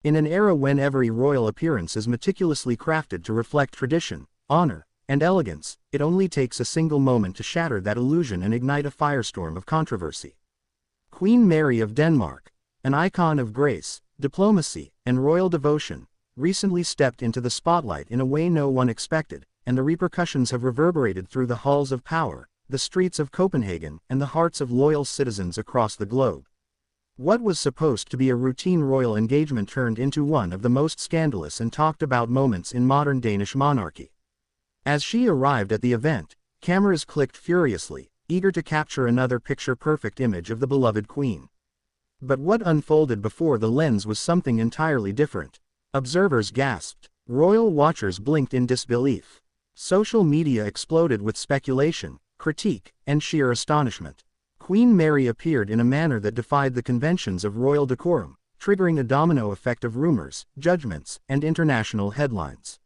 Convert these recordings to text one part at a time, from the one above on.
In an era when every royal appearance is meticulously crafted to reflect tradition, honor, and elegance, it only takes a single moment to shatter that illusion and ignite a firestorm of controversy. Queen Mary of Denmark, an icon of grace, diplomacy, and royal devotion, recently stepped into the spotlight in a way no one expected, and the repercussions have reverberated through the halls of power, the streets of Copenhagen, and the hearts of loyal citizens across the globe. What was supposed to be a routine royal engagement turned into one of the most scandalous and talked about moments in modern Danish monarchy. As she arrived at the event, cameras clicked furiously, eager to capture another picture-perfect image of the beloved queen. But what unfolded before the lens was something entirely different. Observers gasped. Royal watchers blinked in disbelief. Social media exploded with speculation, critique, and sheer astonishment. Queen Mary appeared in a manner that defied the conventions of royal decorum, triggering a domino effect of rumors, judgments, and international headlines.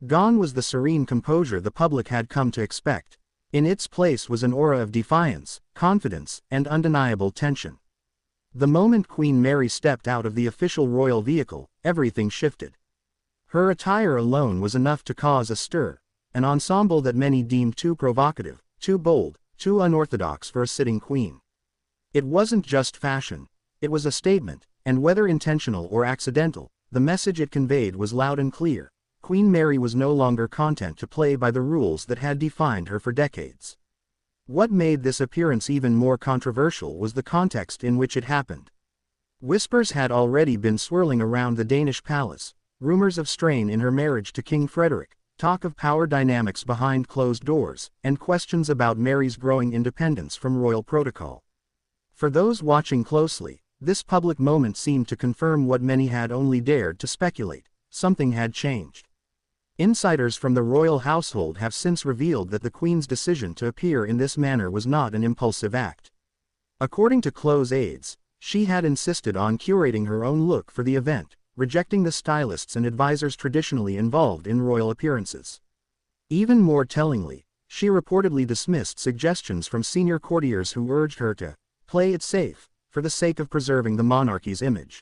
Gone was the serene composure the public had come to expect. In its place was an aura of defiance, confidence, and undeniable tension. The moment Queen Mary stepped out of the official royal vehicle, everything shifted. Her attire alone was enough to cause a stir, an ensemble that many deemed too provocative, too bold, too unorthodox for a sitting queen. It wasn't just fashion, it was a statement, and whether intentional or accidental, the message it conveyed was loud and clear. Queen Mary was no longer content to play by the rules that had defined her for decades. What made this appearance even more controversial was the context in which it happened. Whispers had already been swirling around the Danish palace, rumors of strain in her marriage to King Frederik, talk of power dynamics behind closed doors, and questions about Mary's growing independence from royal protocol. For those watching closely, this public moment seemed to confirm what many had only dared to speculate: something had changed. Insiders from the royal household have since revealed that the Queen's decision to appear in this manner was not an impulsive act. According to close aides, she had insisted on curating her own look for the event, rejecting the stylists and advisors traditionally involved in royal appearances. Even more tellingly, she reportedly dismissed suggestions from senior courtiers who urged her to play it safe, for the sake of preserving the monarchy's image.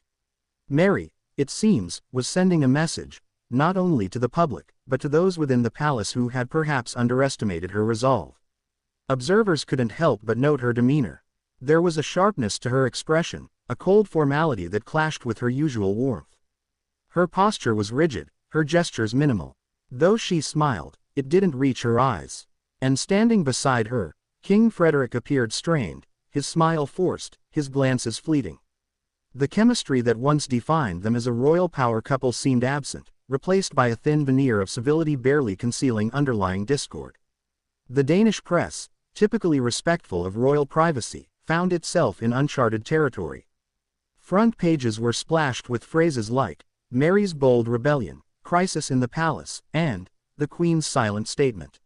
Mary, it seems, was sending a message, not only to the public, but to those within the palace who had perhaps underestimated her resolve. Observers couldn't help but note her demeanor. There was a sharpness to her expression, a cold formality that clashed with her usual warmth. Her posture was rigid, her gestures minimal. Though she smiled, it didn't reach her eyes. And standing beside her, King Frederik appeared strained, his smile forced, his glances fleeting. The chemistry that once defined them as a royal power couple seemed absent, replaced by a thin veneer of civility barely concealing underlying discord. The Danish press, typically respectful of royal privacy, found itself in uncharted territory. Front pages were splashed with phrases like, "Mary's bold rebellion," "crisis in the palace," and "the Queen's silent statement."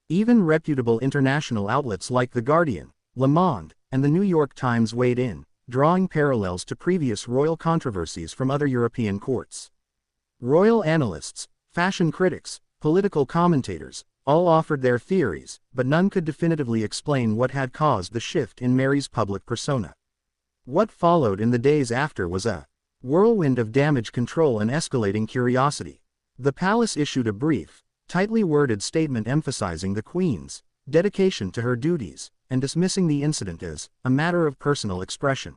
Even reputable international outlets like The Guardian, Le Monde, and the New York Times weighed in, drawing parallels to previous royal controversies from other European courts. Royal analysts, fashion critics, political commentators, all offered their theories, but none could definitively explain what had caused the shift in Mary's public persona. What followed in the days after was a whirlwind of damage control and escalating curiosity. The palace issued a brief, tightly worded statement emphasizing the Queen's dedication to her duties, and dismissing the incident as a matter of personal expression.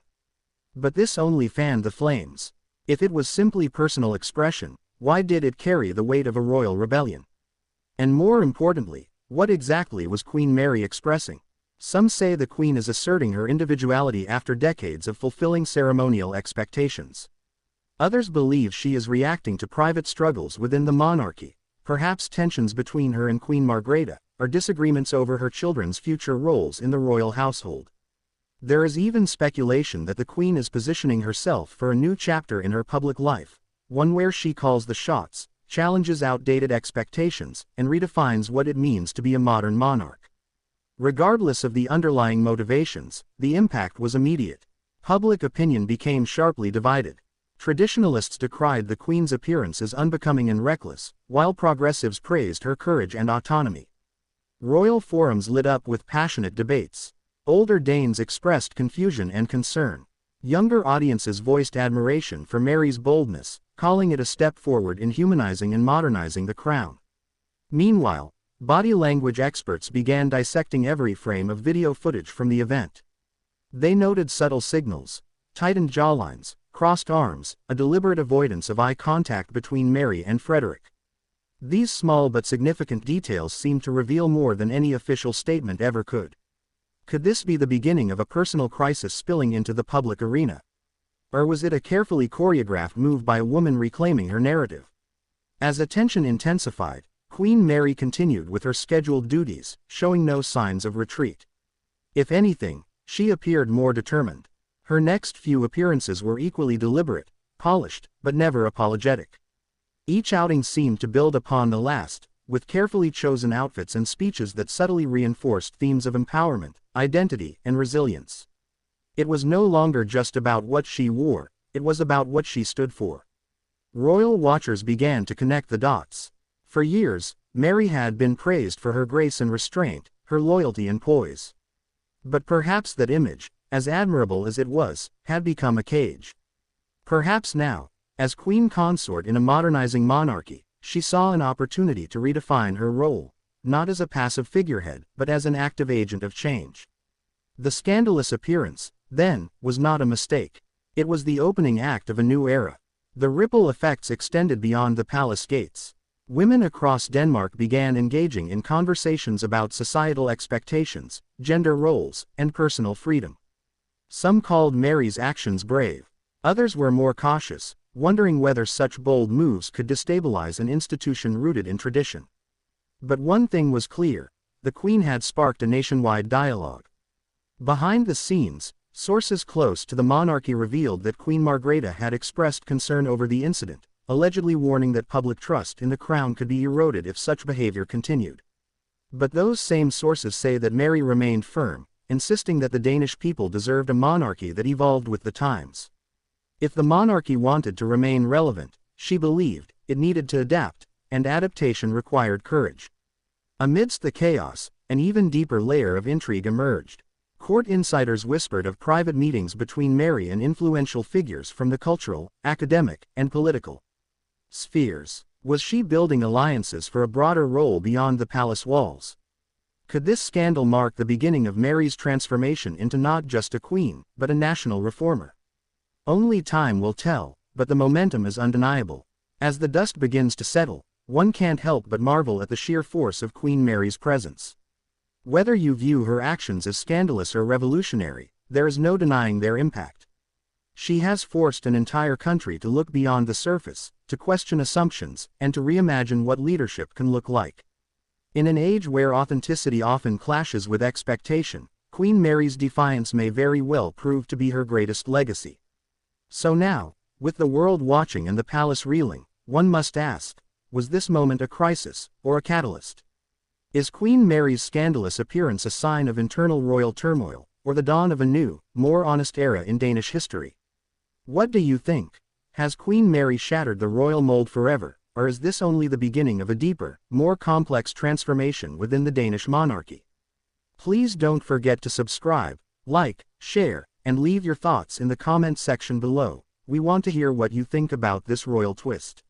But this only fanned the flames. If it was simply personal expression, why did it carry the weight of a royal rebellion? And more importantly, what exactly was Queen Mary expressing? Some say the Queen is asserting her individuality after decades of fulfilling ceremonial expectations. Others believe she is reacting to private struggles within the monarchy, perhaps tensions between her and Queen Margrethe, or disagreements over her children's future roles in the royal household. There is even speculation that the Queen is positioning herself for a new chapter in her public life, one where she calls the shots, challenges outdated expectations, and redefines what it means to be a modern monarch. Regardless of the underlying motivations, the impact was immediate. Public opinion became sharply divided. Traditionalists decried the Queen's appearance as unbecoming and reckless, while progressives praised her courage and autonomy. Royal forums lit up with passionate debates. Older Danes expressed confusion and concern. Younger audiences voiced admiration for Mary's boldness, calling it a step forward in humanizing and modernizing the crown. Meanwhile, body language experts began dissecting every frame of video footage from the event. They noted subtle signals, tightened jawlines, crossed arms, a deliberate avoidance of eye contact between Mary and Frederik. These small but significant details seemed to reveal more than any official statement ever could. Could this be the beginning of a personal crisis spilling into the public arena? Or was it a carefully choreographed move by a woman reclaiming her narrative? As attention intensified, Queen Mary continued with her scheduled duties, showing no signs of retreat. If anything, she appeared more determined. Her next few appearances were equally deliberate, polished, but never apologetic. Each outing seemed to build upon the last, with carefully chosen outfits and speeches that subtly reinforced themes of empowerment, identity, and resilience. It was no longer just about what she wore, it was about what she stood for. Royal watchers began to connect the dots. For years, Mary had been praised for her grace and restraint, her loyalty and poise. But perhaps that image, as admirable as it was, had become a cage. Perhaps now, as queen consort in a modernizing monarchy, she saw an opportunity to redefine her role, not as a passive figurehead, but as an active agent of change. The scandalous appearance, then, was not a mistake. It was the opening act of a new era. The ripple effects extended beyond the palace gates. Women across Denmark began engaging in conversations about societal expectations, gender roles, and personal freedom. Some called Mary's actions brave. Others were more cautious, wondering whether such bold moves could destabilize an institution rooted in tradition. But one thing was clear: the Queen had sparked a nationwide dialogue. Behind the scenes, sources close to the monarchy revealed that Queen Margrethe had expressed concern over the incident, allegedly warning that public trust in the crown could be eroded if such behavior continued. But those same sources say that Mary remained firm, insisting that the Danish people deserved a monarchy that evolved with the times. If the monarchy wanted to remain relevant, she believed, it needed to adapt, and adaptation required courage. Amidst the chaos, an even deeper layer of intrigue emerged. Court insiders whispered of private meetings between Mary and influential figures from the cultural, academic, and political spheres. Was she building alliances for a broader role beyond the palace walls? Could this scandal mark the beginning of Mary's transformation into not just a queen, but a national reformer? Only time will tell, but the momentum is undeniable. As the dust begins to settle, one can't help but marvel at the sheer force of Queen Mary's presence. Whether you view her actions as scandalous or revolutionary, there is no denying their impact. She has forced an entire country to look beyond the surface, to question assumptions, and to reimagine what leadership can look like. In an age where authenticity often clashes with expectation, Queen Mary's defiance may very well prove to be her greatest legacy. So now, with the world watching and the palace reeling, one must ask, was this moment a crisis, or a catalyst? Is Queen Mary's scandalous appearance a sign of internal royal turmoil, or the dawn of a new, more honest era in Danish history? What do you think? Has Queen Mary shattered the royal mold forever, or is this only the beginning of a deeper, more complex transformation within the Danish monarchy? Please don't forget to subscribe, like, share, and leave your thoughts in the comment section below. We want to hear what you think about this royal twist.